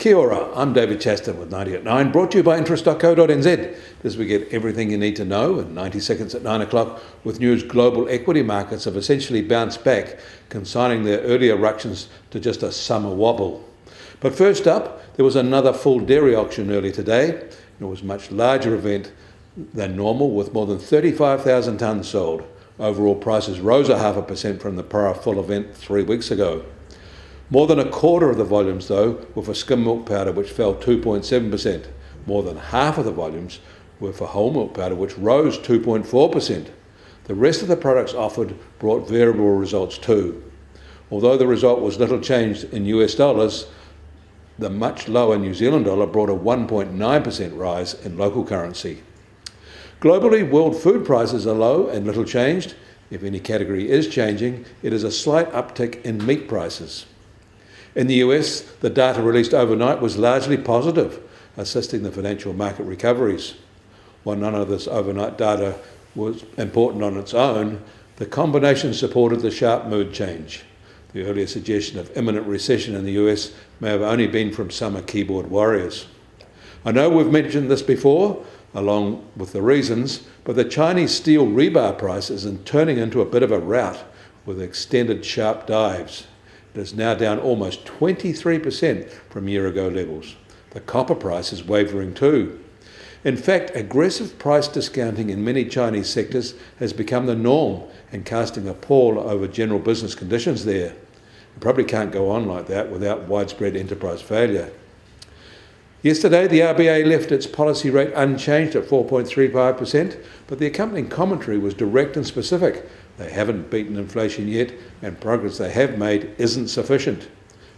Kia ora, I'm David Chaston with 90 at 9, brought to you by interest.co.nz, as we get everything you need to know in 90 seconds at 9 o'clock with news. Global equity markets have essentially bounced back, consigning their earlier ructions to just a summer wobble. But first up, there was another full dairy auction early today. It was a much larger event than normal, with more than 35,000 tonnes sold. Overall prices rose 0.5% from the prior full event 3 weeks ago. More than a quarter of the volumes, though, were for skim milk powder, which fell 2.7%. More than half of the volumes were for whole milk powder, which rose 2.4%. The rest of the products offered brought variable results too. Although the result was little changed in US dollars, the much lower New Zealand dollar brought a 1.9% rise in local currency. Globally, world food prices are low and little changed. If any category is changing, it is a slight uptick in meat prices. In the US, the data released overnight was largely positive, assisting the financial market recoveries. While none of this overnight data was important on its own, the combination supported the sharp mood change. The earlier suggestion of imminent recession in the US may have only been from summer keyboard warriors. I know we've mentioned this before, along with the reasons, but the Chinese steel rebar price is turning into a bit of a rout with extended sharp dives. It is now down almost 23% from year-ago levels. The copper price is wavering too. In fact, aggressive price discounting in many Chinese sectors has become the norm and casting a pall over general business conditions there. It probably can't go on like that without widespread enterprise failure. Yesterday, the RBA left its policy rate unchanged at 4.35%, but the accompanying commentary was direct and specific. They haven't beaten inflation yet, and progress they have made isn't sufficient.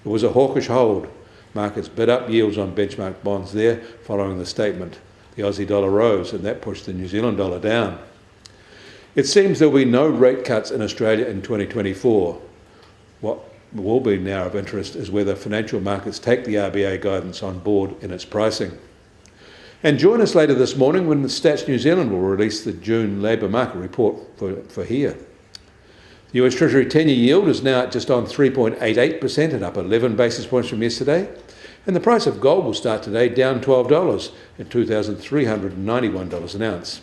It was a hawkish hold. Markets bid up yields on benchmark bonds there following the statement. The Aussie dollar rose, and that pushed the New Zealand dollar down. It seems there will be no rate cuts in Australia in 2024. What will be now of interest is whether financial markets take the RBA guidance on board in its pricing. And join us later this morning when the Stats New Zealand will release the June labour market report for here. The US Treasury 10-year yield is now at just on 3.88% and up 11 basis points from yesterday. And the price of gold will start today down $12 at $2,391 an ounce.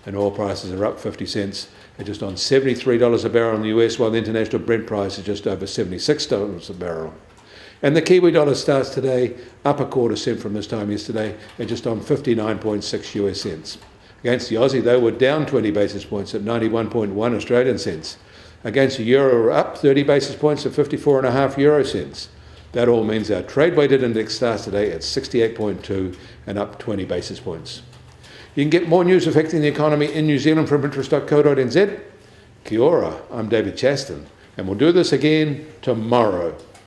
And oil prices are up 50 cents at just on $73 a barrel in the US, while the international Brent price is just over $76 a barrel. And the Kiwi dollar starts today up 1/4 cent from this time yesterday at just on 59.6 US cents. Against the Aussie, though, we're down 20 basis points at 91.1 Australian cents. Against the euro, we're up 30 basis points at 54.5 euro cents. That all means our trade-weighted index starts today at 68.2 and up 20 basis points. You can get more news affecting the economy in New Zealand from interest.co.nz. Kia ora, I'm David Chaston, and we'll do this again tomorrow.